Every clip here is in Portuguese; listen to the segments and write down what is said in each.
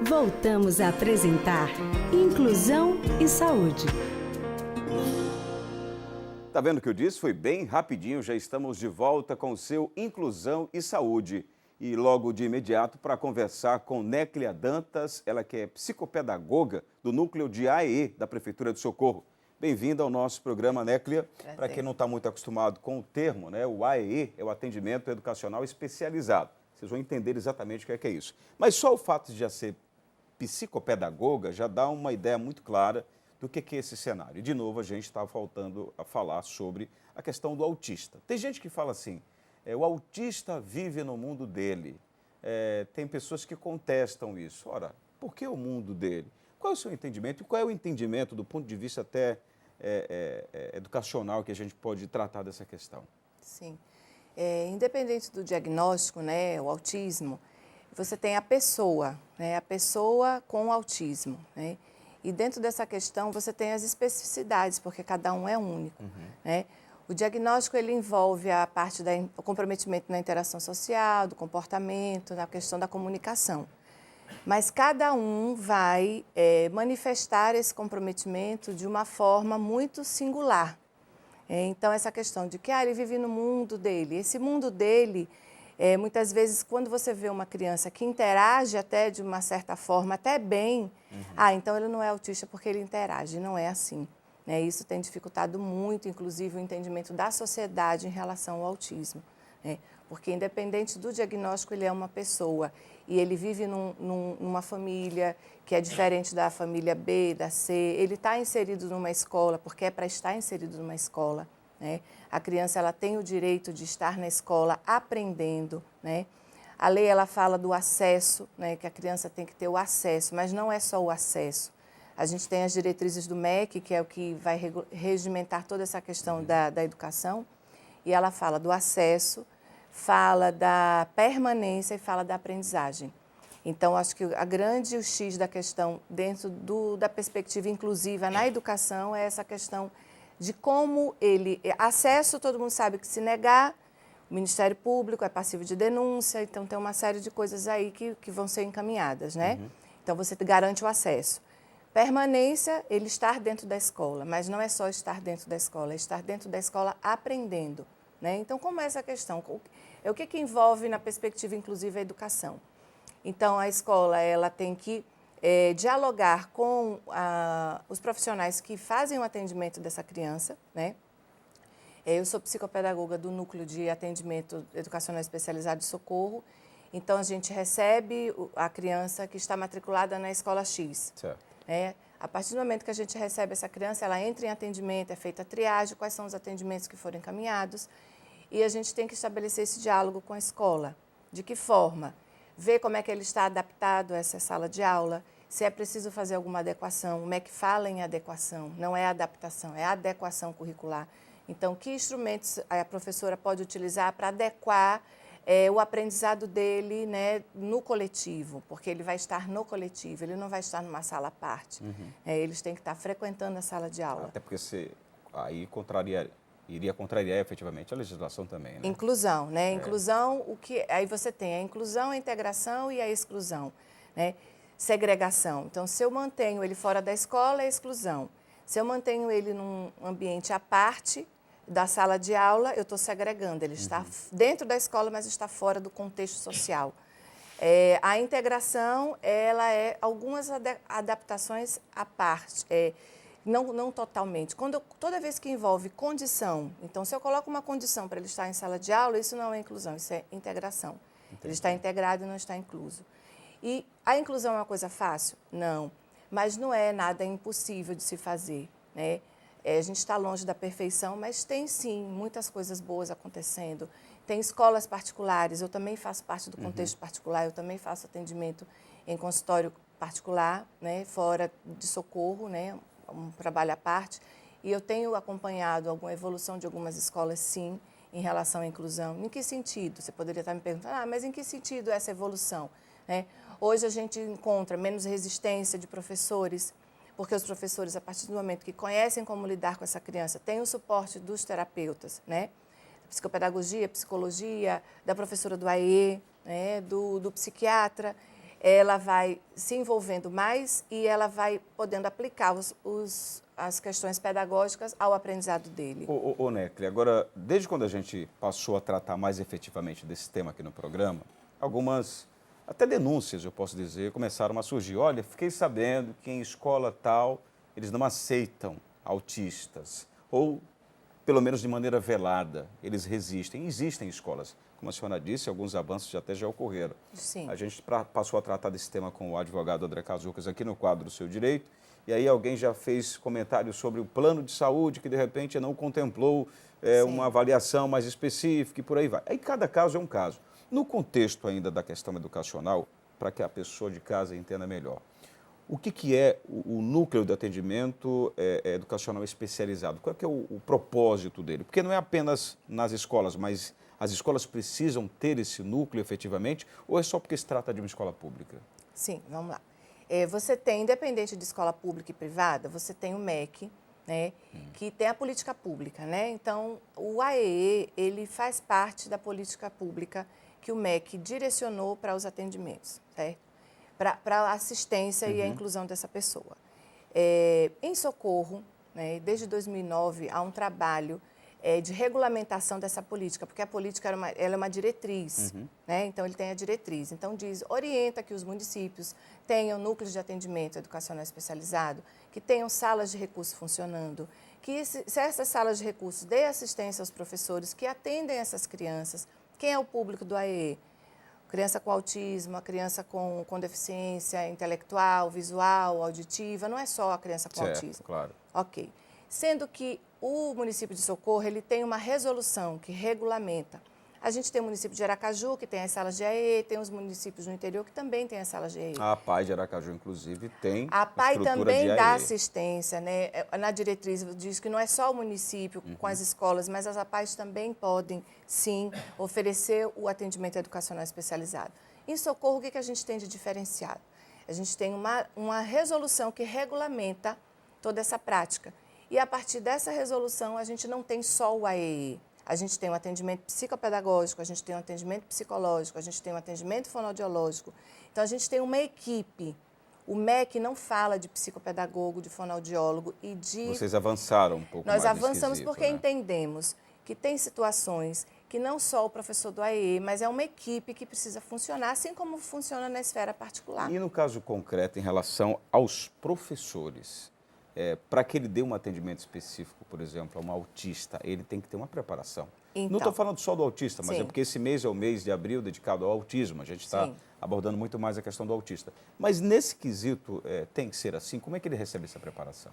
Voltamos a apresentar Inclusão e Saúde. Tá vendo o que eu disse? Foi bem rapidinho, já estamos de volta com o seu Inclusão e Saúde. E logo de imediato para conversar com Néclia Dantas, ela que é psicopedagoga do Núcleo de AEE da Prefeitura de Socorro. Bem-vinda ao nosso programa, Néclia. Para quem não está muito acostumado com o termo, né, o AEE é o Atendimento Educacional Especializado. Vocês vão entender exatamente o que é isso. Mas só o fato de já ser psicopedagoga já dá uma ideia muito clara do que é esse cenário. E, de novo, a gente está faltando a falar sobre a questão do autista. Tem gente que fala assim, o autista vive no mundo dele. Tem pessoas que contestam isso. Ora, por que o mundo dele? Qual é o seu entendimento? E qual é o entendimento do ponto de vista até educacional que a gente pode tratar dessa questão? Sim. Independente do diagnóstico, né, o autismo, você tem a pessoa, né, a pessoa com autismo, né? E dentro dessa questão você tem as especificidades, porque cada um é único, né? O diagnóstico ele envolve a parte do comprometimento na interação social, do comportamento, na questão da comunicação. Mas cada um vai manifestar esse comprometimento de uma forma muito singular. Então, essa questão de que ele vive no mundo dele, esse mundo dele, muitas vezes, quando você vê uma criança que interage até de uma certa forma, até bem, então ele não é autista porque ele interage, não é assim. Né? Isso tem dificultado muito, inclusive, o entendimento da sociedade em relação ao autismo. Né? Porque, independente do diagnóstico, ele é uma pessoa e ele vive numa família que é diferente da família B, da C. Ele está inserido numa escola porque é para estar inserido numa escola. Né? A criança ela tem o direito de estar na escola aprendendo. Né? A lei ela fala do acesso, né? Que a criança tem que ter o acesso, mas não é só o acesso. A gente tem as diretrizes do MEC, que é o que vai regimentar toda essa questão da educação, e ela fala do acesso, fala da permanência e fala da aprendizagem. Então, acho que o X da questão dentro da perspectiva inclusiva na educação é essa questão de como acesso, todo mundo sabe que se negar, o Ministério Público é passivo de denúncia, então tem uma série de coisas aí que vão ser encaminhadas, né? Então, você garante o acesso. Permanência, ele estar dentro da escola, mas não é só estar dentro da escola, é estar dentro da escola aprendendo. Né? Então, como é essa questão? O que envolve na perspectiva inclusiva a educação? Então, a escola ela tem que dialogar com os profissionais que fazem o atendimento dessa criança. Né? Eu sou psicopedagoga do Núcleo de Atendimento Educacional Especializado de Socorro, então a gente recebe a criança que está matriculada na escola X. Certo. A partir do momento que a gente recebe essa criança, ela entra em atendimento, é feita a triagem, quais são os atendimentos que foram encaminhados, e a gente tem que estabelecer esse diálogo com a escola. De que forma? Ver como é que ele está adaptado a essa sala de aula, se é preciso fazer alguma adequação. O MEC fala em adequação, não é adaptação, é adequação curricular. Então, que instrumentos a professora pode utilizar para adequar o aprendizado dele, né, no coletivo, porque ele vai estar no coletivo, ele não vai estar numa sala à parte. Eles têm que estar frequentando a sala de aula. Até porque aí iria contrariar efetivamente a legislação também, né? Inclusão, né? Inclusão, aí você tem a inclusão, a integração e a exclusão, né? Segregação. Então, se eu mantenho ele fora da escola, é exclusão. Se eu mantenho ele num ambiente à parte da sala de aula, eu estou segregando. Ele está dentro da escola, mas está fora do contexto social. A integração, ela é algumas adaptações à parte, não totalmente. Toda vez que envolve condição, então se eu coloco uma condição para ele estar em sala de aula, isso não é inclusão, isso é integração. Entendi. Ele está integrado e não está incluso. E a inclusão é uma coisa fácil? Não, mas não é nada impossível de se fazer, né? A gente está longe da perfeição, mas tem sim muitas coisas boas acontecendo. Tem escolas particulares, eu também faço parte do contexto particular, eu também faço atendimento em consultório particular, né, fora de Socorro, né, um trabalho à parte. E eu tenho acompanhado alguma evolução de algumas escolas, sim, em relação à inclusão. Em que sentido? Você poderia estar me perguntando, mas em que sentido essa evolução? Né? Hoje a gente encontra menos resistência de professores, porque os professores, a partir do momento que conhecem como lidar com essa criança, têm o suporte dos terapeutas, né? Psicopedagogia, psicologia, da professora do AE, né? do psiquiatra. ela vai se envolvendo mais e ela vai podendo aplicar as questões pedagógicas ao aprendizado dele. Ô Néclia, agora, desde quando a gente passou a tratar mais efetivamente desse tema aqui no programa, algumas, até denúncias, eu posso dizer, começaram a surgir. Olha, fiquei sabendo que em escola tal, eles não aceitam autistas, ou, pelo menos de maneira velada, eles resistem. Existem escolas, como a senhora disse, alguns avanços até já ocorreram. Sim. A gente passou a tratar desse tema com o advogado André Cazucas aqui no quadro do Seu Direito, e aí alguém já fez comentários sobre o plano de saúde que, de repente, não contemplou uma avaliação mais específica e por aí vai. Aí cada caso é um caso. No contexto ainda da questão educacional, para que a pessoa de casa entenda melhor, o que é o núcleo de atendimento educacional especializado? Qual é que é o propósito dele? Porque não é apenas nas escolas, mas as escolas precisam ter esse núcleo efetivamente, ou é só porque se trata de uma escola pública? Sim, vamos lá. Você tem, independente de escola pública e privada, você tem o MEC, né, que tem a política pública, né? Então, o AEE, ele faz parte da política pública que o MEC direcionou para os atendimentos, certo? Para a assistência e a inclusão dessa pessoa. Em Socorro, né, desde 2009, há um trabalho de regulamentação dessa política, porque a política ela é uma diretriz, né? Então ele tem a diretriz. Então orienta que os municípios tenham núcleos de atendimento educacional especializado, que tenham salas de recurso funcionando, que se essas salas de recurso dê assistência aos professores que atendem essas crianças. Quem é o público do AEE? Criança com autismo, a criança com deficiência intelectual, visual, auditiva, não é só a criança com autismo. Claro. Ok. Sendo que o município de Socorro, ele tem uma resolução que regulamenta. A gente tem o município de Aracaju, que tem as salas de AEE, tem os municípios no interior que também tem as salas de AEE. A APAE de Aracaju, inclusive, tem a APAE também de dá AEE. assistência, né? Na diretriz diz que não é só o município com as escolas, mas as APAEs também podem, sim, oferecer o atendimento educacional especializado. Em Socorro, o que a gente tem de diferenciado? A gente tem uma resolução que regulamenta toda essa prática. E a partir dessa resolução, a gente não tem só o AEE. A gente tem um atendimento psicopedagógico, a gente tem um atendimento psicológico, a gente tem um atendimento fonoaudiológico. Então, a gente tem uma equipe. O MEC não fala de psicopedagogo, de fonoaudiólogo e de... Vocês avançaram um pouco mais Nós avançamos quesito, porque né? entendemos que tem situações que não só o professor do AEE, mas é uma equipe que precisa funcionar, assim como funciona na esfera particular. E no caso concreto, em relação aos professores, para que ele dê um atendimento específico, por exemplo, a um autista, ele tem que ter uma preparação. Então, não estou falando só do autista, mas sim. é porque esse mês é o mês de abril dedicado ao autismo. A gente está Sim. abordando muito mais a questão do autista. Mas nesse quesito, tem que ser assim? Como é que ele recebe essa preparação?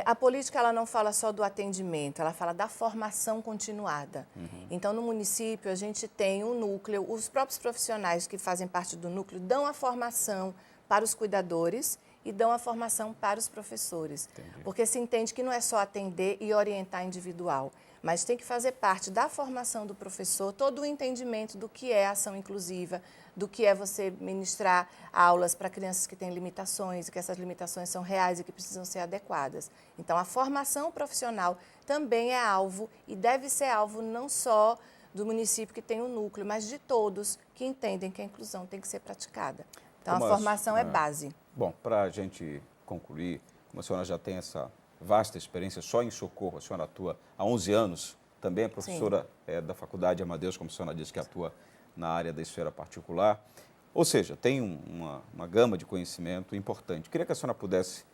A política ela não fala só do atendimento, ela fala da formação continuada. Então, no município, a gente tem um núcleo, os próprios profissionais que fazem parte do núcleo dão a formação para os cuidadores e dão a formação para os professores. Entendi. Porque se entende que não é só atender e orientar individual, mas tem que fazer parte da formação do professor, todo o entendimento do que é ação inclusiva, do que é você ministrar aulas para crianças que têm limitações, e que essas limitações são reais e que precisam ser adequadas. Então, a formação profissional também é alvo e deve ser alvo não só do município que tem o núcleo, mas de todos que entendem que a inclusão tem que ser praticada. Então, a formação é base. Bom, para a gente concluir, como a senhora já tem essa vasta experiência só em Socorro, a senhora atua há 11 anos, também é professora da Faculdade Amadeus, como a senhora disse, que atua na área da esfera particular. Ou seja, tem uma gama de conhecimento importante. Queria que a senhora pudesse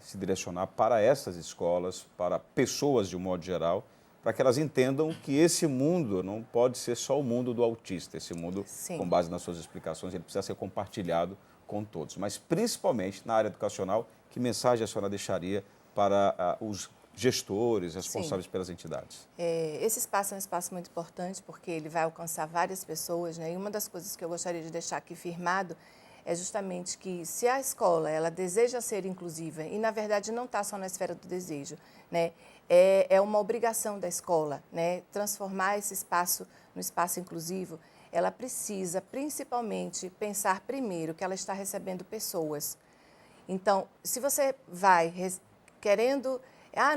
se direcionar para essas escolas, para pessoas de um modo geral, para que elas entendam que esse mundo não pode ser só o mundo do autista. Esse mundo, Sim. com base nas suas explicações, ele precisa ser compartilhado com todos. Mas, principalmente na área educacional, que mensagem a senhora deixaria para os gestores, responsáveis pelas entidades? Esse espaço é um espaço muito importante, porque ele vai alcançar várias pessoas, né? E uma das coisas que eu gostaria de deixar aqui firmado é justamente que, se a escola ela deseja ser inclusiva, e na verdade não está só na esfera do desejo, né? É uma obrigação da escola, né? Transformar esse espaço no espaço inclusivo. Ela precisa, principalmente, pensar primeiro que ela está recebendo pessoas. Então, se você vai querendo...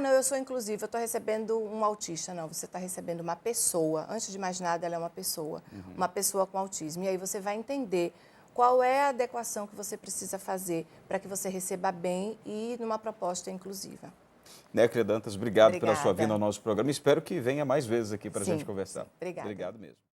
não, eu sou inclusiva, eu estou recebendo um autista. Não, você está recebendo uma pessoa. Antes de mais nada, ela é uma pessoa. Uma pessoa com autismo. E aí você vai entender qual é a adequação que você precisa fazer para que você receba bem e numa proposta inclusiva. Néclia Dantas, obrigado pela sua Obrigada. vinda ao nosso programa. Espero que venha mais vezes aqui para a Sim, gente conversar. sim. Obrigada. Obrigado mesmo.